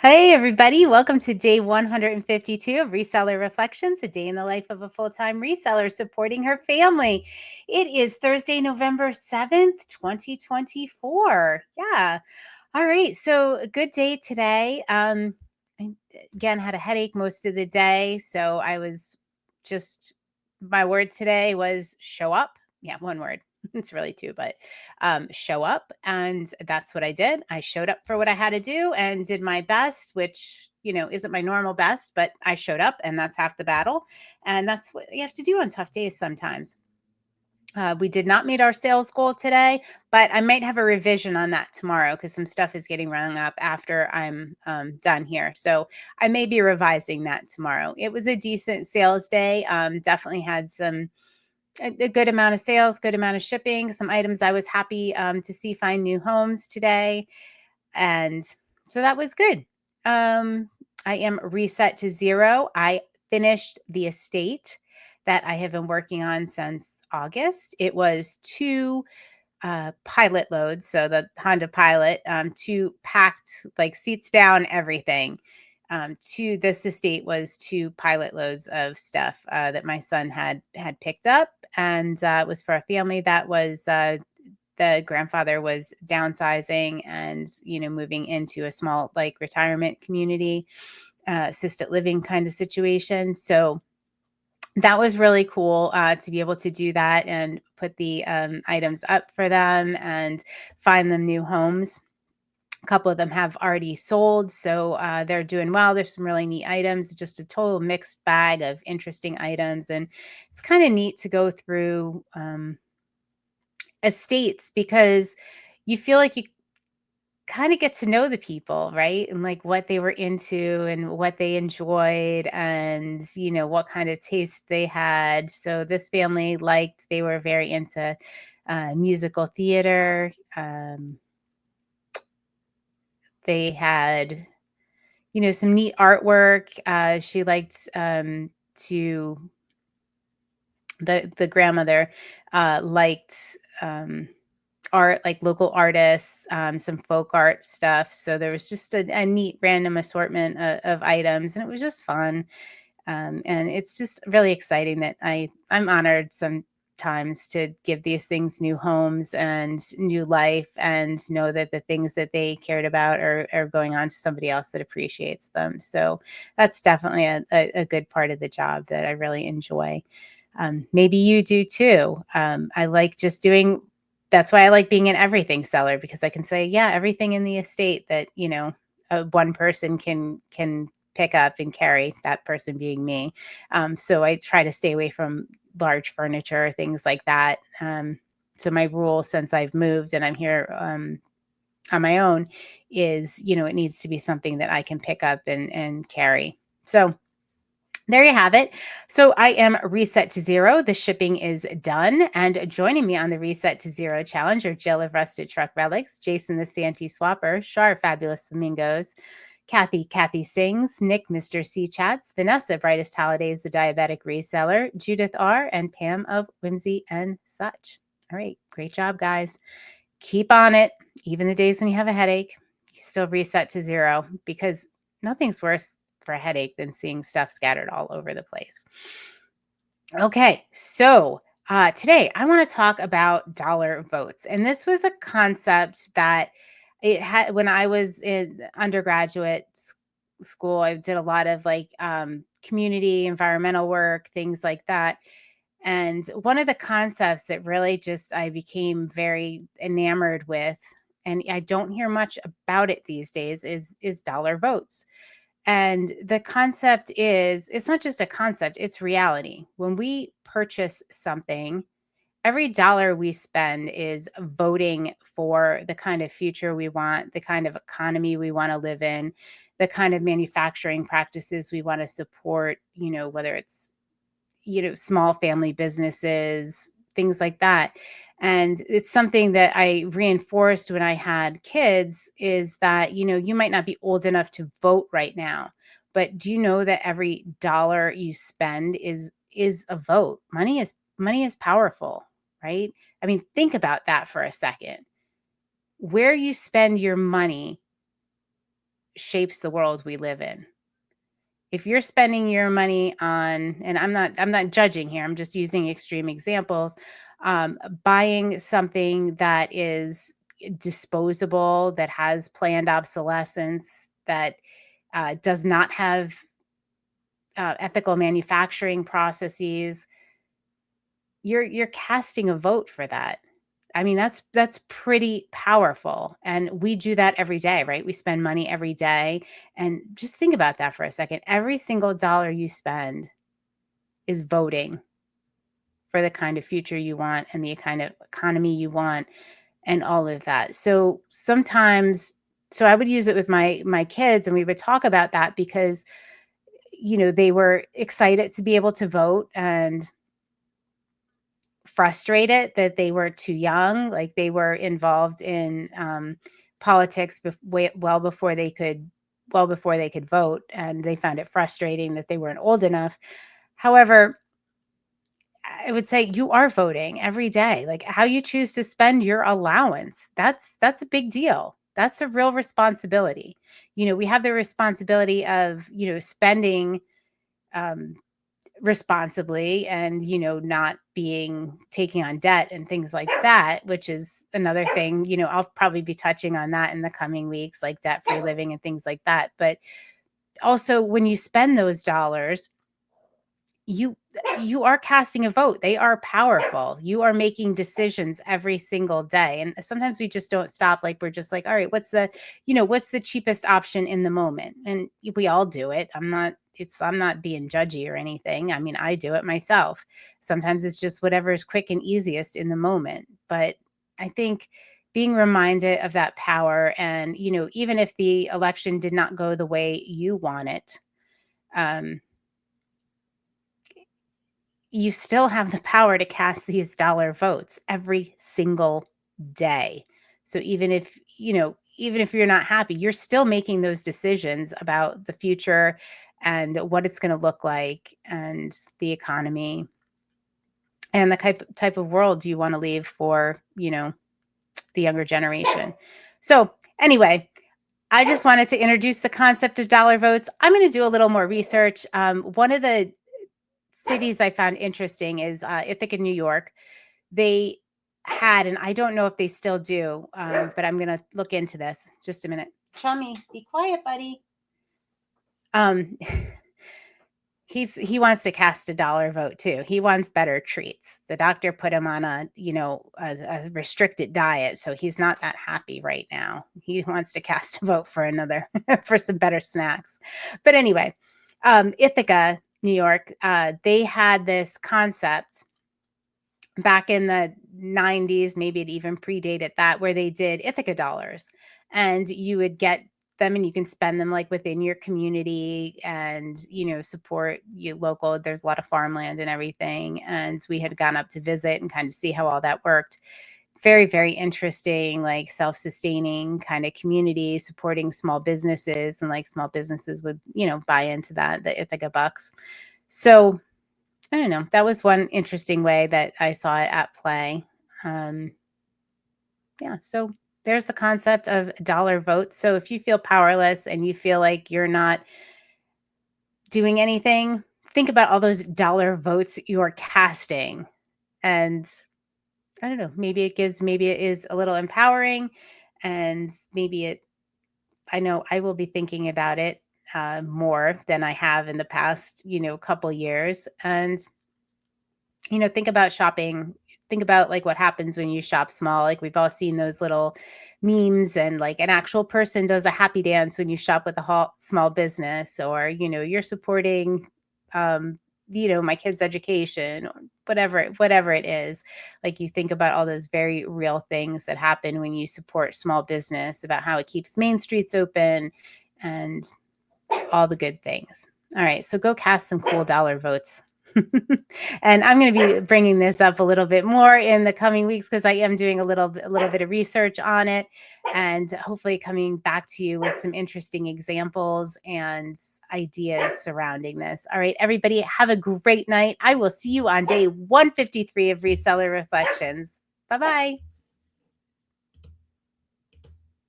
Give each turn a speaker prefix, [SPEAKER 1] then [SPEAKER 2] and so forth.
[SPEAKER 1] Hey, everybody. Welcome to day 152 of Reseller Reflections, a day in the life of a full time reseller supporting her family. It is Thursday, November 7th, 2024. Yeah. All right. So, a good day today. I again had a headache most of the day. So, I was just, my word today was show up. Yeah, one word. It's really two, but show up. And that's what I did. I showed up for what I had to do and did my best, which, isn't my normal best, but I showed up and that's half the battle. And that's what you have to do on tough days sometimes. We did not meet our sales goal today, but I might have a revision on that tomorrow because some stuff is getting rung up after I'm done here. So I may be revising that tomorrow. It was a decent sales day. Definitely had a good amount of sales, good amount of shipping, some items I was happy to see find new homes today. And so that was good. I am reset to zero. I finished the estate that I have been working on since August. It was two pilot loads, so the Honda Pilot, two packed, like seats down, everything. To this estate was two pilot loads of stuff that my son had picked up, and it was for a family that was the grandfather was downsizing and moving into a small like retirement community, assisted living kind of situation. So that was really cool to be able to do that and put the items up for them and find them new homes. A couple of them have already sold, so they're doing well. There's some really neat items, just a total mixed bag of interesting items. And it's kind of neat to go through estates because you feel like you kind of get to know the people, right? And like what they were into and what they enjoyed and, what kind of taste they had. So this family they were very into musical theater. They had, some neat artwork. She liked to, the grandmother liked, art, like local artists, some folk art stuff. So there was just a neat random assortment of items, and it was just fun. And it's just really exciting that I'm honored sometimes to give these things new homes and new life, and know that the things that they cared about are going on to somebody else that appreciates them. So that's definitely a good part of the job that I really enjoy. Maybe you do too. I like just doing That's why I like being an everything seller, because I can say, yeah, everything in the estate that, one person can pick up and carry, that person being me. So I try to stay away from large furniture, things like that. So my rule since I've moved and I'm here on my own is, it needs to be something that I can pick up and carry. So there you have it. So I am reset to zero. The shipping is done. And joining me on the Reset to Zero challenge are Jill of Rusted Truck Relics, Jason the Santee Swapper, Char Fabulous Flamingos, Kathy Singz, Nick Mr. C Chats, Vanessa Brightest Holidays, the Diabetic Reseller, Judith R, and Pam of Whimsy and Such. All right. Great job, guys. Keep on it. Even the days when you have a headache, you still reset to zero, because nothing's worse for a headache than seeing stuff scattered all over the place. Okay, so today I want to talk about dollar votes. And this was a concept that it had when I was in undergraduate school. I did a lot of community environmental work, things like that. And one of the concepts that really just I became very enamored with, and I don't hear much about it these days, is dollar votes. And the concept is, it's not just a concept, it's reality. When we purchase something, every dollar we spend is voting for the kind of future we want, the kind of economy we want to live in, the kind of manufacturing practices we want to support, whether it's, small family businesses, things like that. And it's something that I reinforced when I had kids, is that, you might not be old enough to vote right now, but do you know that every dollar you spend is a vote? Money is powerful, right? I mean, think about that for a second. Where you spend your money shapes the world we live in. If you're spending your money on, and I'm not judging here, I'm just using extreme examples, buying something that is disposable, that has planned obsolescence, that does not have ethical manufacturing processes, you're casting a vote for that. I mean, that's pretty powerful. And we do that every day, right? We spend money every day. And just think about that for a second. Every single dollar you spend is voting for the kind of future you want and the kind of economy you want and all of that. So sometimes, so I would use it with my kids, and we would talk about that because they were excited to be able to vote and frustrated that they were too young. Like, they were involved in politics well before they could vote, and they found it frustrating that they weren't old enough. However, I would say you are voting every day. Like, how you choose to spend your allowance, that's a big deal. That's a real responsibility. We have the responsibility of spending um, responsibly, and not taking on debt and things like that, which is another thing. I'll probably be touching on that in the coming weeks, like debt-free living and things like that. But also, when you spend those dollars, you you are casting a vote. They are powerful. You are making decisions every single day, and sometimes we just don't stop. Like, we're just like, all right, what's the cheapest option in the moment? And we all do it. I'm not being judgy or anything. I mean, I do it myself. Sometimes it's just whatever is quick and easiest in the moment. But I think being reminded of that power, and even if the election did not go the way you want it, um you still have the power to cast these dollar votes every single day. So even if you're not happy, you're still making those decisions about the future and what it's going to look like, and the economy, and the type of world you want to leave for, the younger generation. So anyway, I just wanted to introduce the concept of dollar votes. I'm going to do a little more research. One of the cities I found interesting is Ithaca, New York. They had, and I don't know if they still do, but I'm going to look into this. Just a minute. Chummy, be quiet, buddy. Um, he wants to cast a dollar vote too. He wants better treats. The doctor put him on a restricted diet, so he's not that happy right now. He wants to cast a vote for another for some better snacks. But anyway, Ithaca, New York, they had this concept back in the 90s, maybe it even predated that, where they did Ithaca dollars, and you would get them and you can spend them like within your community, and support you local. There's a lot of farmland and everything, and we had gone up to visit and kind of see how all that worked. Very, very interesting, like self-sustaining kind of community, supporting small businesses, and like small businesses would buy into the Ithaca bucks. So I don't know. That was one interesting way that I saw it at play. Um, yeah. So there's the concept of dollar votes. So if you feel powerless and you feel like you're not doing anything, think about all those dollar votes you're casting. And I don't know, maybe it is a little empowering, and I know I will be thinking about it more than I have in the past, couple years. And think about shopping. Think about like what happens when you shop small. Like, we've all seen those little memes, and like an actual person does a happy dance when you shop with a small business, or you're supporting my kid's education, or whatever it is. Like, you think about all those very real things that happen when you support small business, about how it keeps main streets open and all the good things. All right, so go cast some cool dollar votes. And I'm going to be bringing this up a little bit more in the coming weeks, because I am doing a little bit of research on it, and hopefully coming back to you with some interesting examples and ideas surrounding this. All right, everybody, have a great night. I will see you on day 153 of Reseller Reflections. Bye-bye.